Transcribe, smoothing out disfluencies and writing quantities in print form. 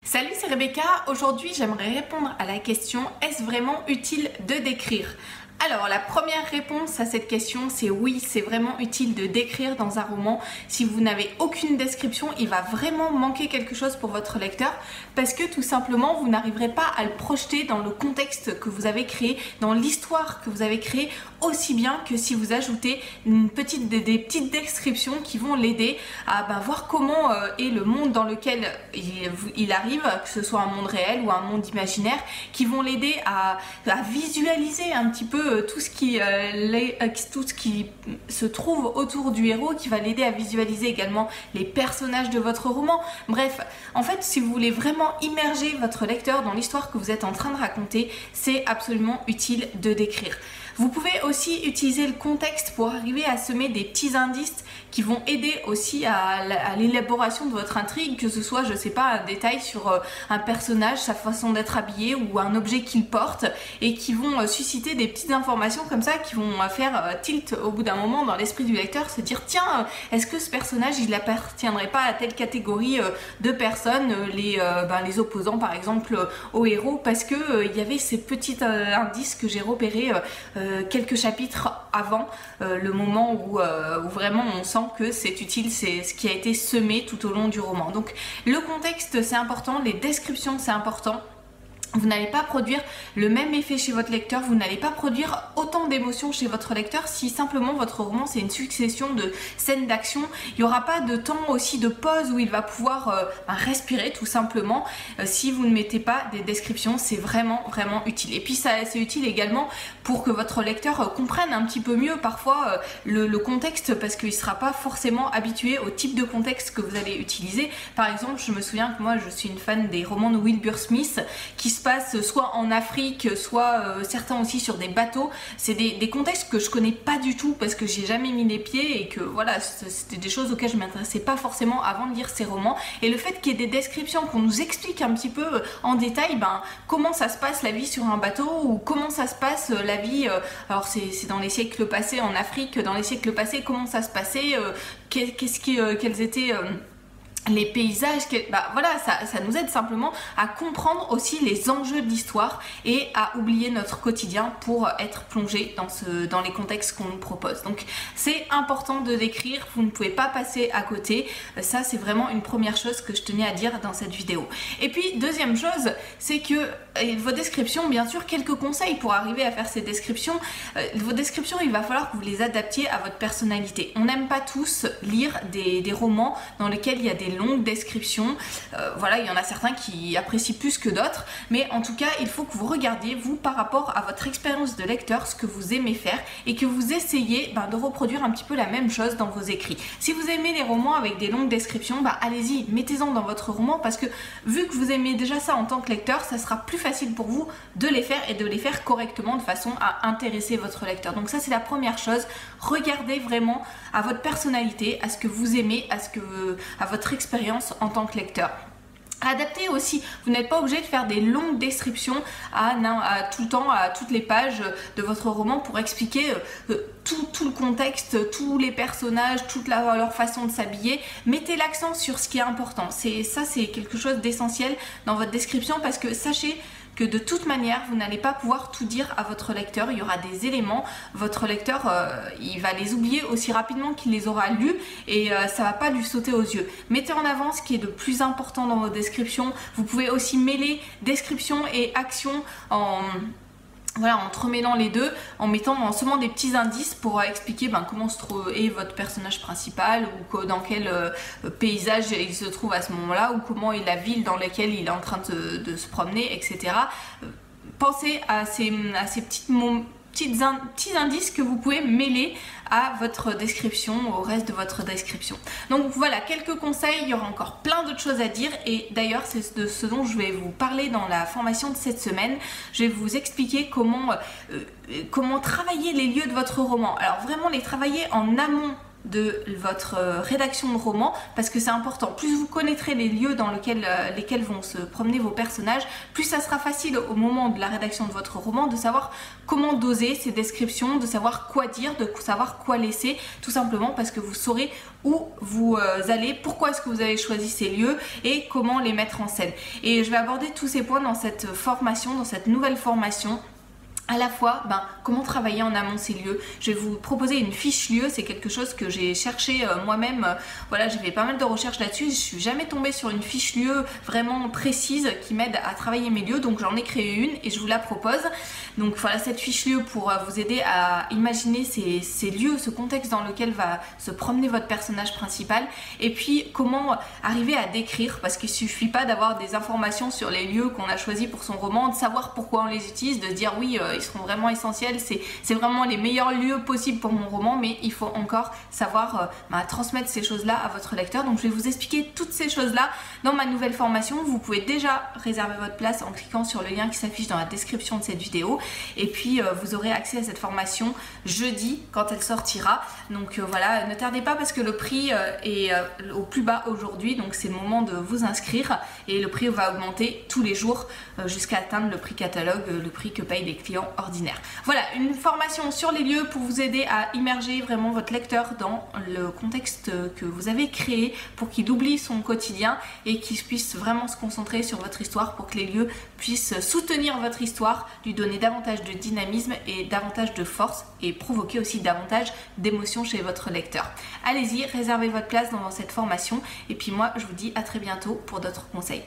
Salut, c'est Rebecca. Aujourd'hui, j'aimerais répondre à la question: est-ce vraiment utile de décrire? Alors, la première réponse à cette question, c'est oui, c'est vraiment utile de décrire dans un roman. Si vous n'avez aucune description, il va vraiment manquer quelque chose pour votre lecteur parce que tout simplement, vous n'arriverez pas à le projeter dans le contexte que vous avez créé, dans l'histoire que vous avez créée, aussi bien que si vous ajoutez des petites descriptions qui vont l'aider à voir comment est le monde dans lequel il arrive, que ce soit un monde réel ou un monde imaginaire, qui vont l'aider à visualiser un petit peu tout ce qui se trouve autour du héros, qui va l'aider à visualiser également les personnages de votre roman. Bref, en fait, si vous voulez vraiment immerger votre lecteur dans l'histoire que vous êtes en train de raconter, c'est absolument utile de décrire. Vous pouvez aussi utiliser le contexte pour arriver à semer des petits indices qui vont aider aussi à l'élaboration de votre intrigue, que ce soit, je sais pas, un détail sur un personnage, sa façon d'être habillé ou un objet qu'il porte, et qui vont susciter des petites informations comme ça qui vont faire tilt au bout d'un moment dans l'esprit du lecteur, se dire tiens, est-ce que ce personnage il n'appartiendrait pas à telle catégorie de personnes, les opposants par exemple au héros, parce que il y avait ces petits indices que j'ai repérés quelques chapitres avant le moment où vraiment on sent que c'est utile, c'est ce qui a été semé tout au long du roman. Donc le contexte c'est important, les descriptions c'est important. Vous n'allez pas produire le même effet chez votre lecteur, vous n'allez pas produire autant d'émotions chez votre lecteur si simplement votre roman c'est une succession de scènes d'action. Il n'y aura pas de temps aussi de pause où il va pouvoir respirer tout simplement si vous ne mettez pas des descriptions. C'est vraiment utile. Et puis c'est utile également pour que votre lecteur comprenne un petit peu mieux parfois le contexte, parce qu'il ne sera pas forcément habitué au type de contexte que vous allez utiliser. Par exemple, je me souviens que moi je suis une fan des romans de Wilbur Smith qui se passe soit en Afrique, soit certains aussi sur des bateaux. C'est des contextes que je connais pas du tout parce que j'ai jamais mis les pieds et que voilà, c'était des choses auxquelles je m'intéressais pas forcément avant de lire ces romans. Et le fait qu'il y ait des descriptions, qu'on nous explique un petit peu en détail comment ça se passe la vie sur un bateau, ou comment ça se passe la vie, alors c'est dans les siècles passés en Afrique, dans les siècles passés comment ça se passait, quels étaient les paysages, voilà, ça nous aide simplement à comprendre aussi les enjeux de l'histoire et à oublier notre quotidien pour être plongé dans les contextes qu'on nous propose. Donc c'est important de décrire, vous ne pouvez pas passer à côté. Ça c'est vraiment une première chose que je tenais à dire dans cette vidéo. Et puis deuxième chose, c'est que vos descriptions, bien sûr, quelques conseils pour arriver à faire ces descriptions. Vos descriptions, il va falloir que vous les adaptiez à votre personnalité. On n'aime pas tous lire des romans dans lesquels il y a des longues descriptions. Voilà, il y en a certains qui apprécient plus que d'autres, mais en tout cas, il faut que vous regardiez, vous, par rapport à votre expérience de lecteur, ce que vous aimez faire, et que vous essayiez de reproduire un petit peu la même chose dans vos écrits. Si vous aimez les romans avec des longues descriptions, allez-y, mettez-en dans votre roman, parce que vu que vous aimez déjà ça en tant que lecteur, ça sera plus facile pour vous de les faire, et de les faire correctement de façon à intéresser votre lecteur. Donc ça c'est la première chose. Regardez vraiment à votre personnalité, à ce que vous aimez, à votre expérience en tant que lecteur. Adaptez aussi, vous n'êtes pas obligé de faire des longues descriptions tout le temps, à toutes les pages de votre roman pour expliquer tout le contexte, tous les personnages, toute leur façon de s'habiller. Mettez l'accent sur ce qui est important. C'est quelque chose d'essentiel dans votre description, parce que sachez que de toute manière, vous n'allez pas pouvoir tout dire à votre lecteur. Il y aura des éléments, votre lecteur, il va les oublier aussi rapidement qu'il les aura lus, et ça va pas lui sauter aux yeux. Mettez en avant ce qui est de plus important dans vos descriptions. Vous pouvez aussi mêler description et action en entremêlant les deux, en semant des petits indices pour expliquer comment se trouve votre personnage principal, ou dans quel paysage il se trouve à ce moment-là, ou comment est la ville dans laquelle il est en train de se promener, etc. Pensez à ces petits indices que vous pouvez mêler à votre description, au reste de votre description. Donc voilà, quelques conseils, il y aura encore plein d'autres choses à dire, et d'ailleurs c'est de ce dont je vais vous parler dans la formation de cette semaine. Je vais vous expliquer comment travailler les lieux de votre roman. Alors vraiment les travailler en amont de votre rédaction de roman, parce que c'est important. Plus vous connaîtrez les lieux dans lesquels vont se promener vos personnages, plus ça sera facile au moment de la rédaction de votre roman de savoir comment doser ces descriptions, de savoir quoi dire, de savoir quoi laisser, tout simplement parce que vous saurez où vous allez, pourquoi est-ce que vous avez choisi ces lieux et comment les mettre en scène. Et je vais aborder tous ces points dans cette formation, dans cette nouvelle formation. À la fois, comment travailler en amont ces lieux. Je vais vous proposer une fiche lieu, c'est quelque chose que j'ai cherché moi-même. Voilà, j'ai fait pas mal de recherches là-dessus. Je suis jamais tombée sur une fiche lieu vraiment précise qui m'aide à travailler mes lieux, donc j'en ai créé une et je vous la propose. Donc voilà, cette fiche lieu pour vous aider à imaginer ces lieux, ce contexte dans lequel va se promener votre personnage principal, et puis comment arriver à décrire, parce qu'il suffit pas d'avoir des informations sur les lieux qu'on a choisis pour son roman, de savoir pourquoi on les utilise, de dire oui, ils seront vraiment essentiels, c'est vraiment les meilleurs lieux possibles pour mon roman, mais il faut encore savoir transmettre ces choses-là à votre lecteur. Donc je vais vous expliquer toutes ces choses-là dans ma nouvelle formation. Vous pouvez déjà réserver votre place en cliquant sur le lien qui s'affiche dans la description de cette vidéo, et puis vous aurez accès à cette formation jeudi quand elle sortira. Donc voilà, ne tardez pas parce que le prix est au plus bas aujourd'hui, donc c'est le moment de vous inscrire, et le prix va augmenter tous les jours jusqu'à atteindre le prix catalogue, le prix que payent les clients ordinaires. Voilà, une formation sur les lieux pour vous aider à immerger vraiment votre lecteur dans le contexte que vous avez créé, pour qu'il oublie son quotidien et qu'il puisse vraiment se concentrer sur votre histoire, pour que les lieux puissent soutenir votre histoire, lui donner davantage de dynamisme et davantage de force, et provoquer aussi davantage d'émotions chez votre lecteur. Allez-y, réservez votre place dans cette formation, et puis moi je vous dis à très bientôt pour d'autres conseils.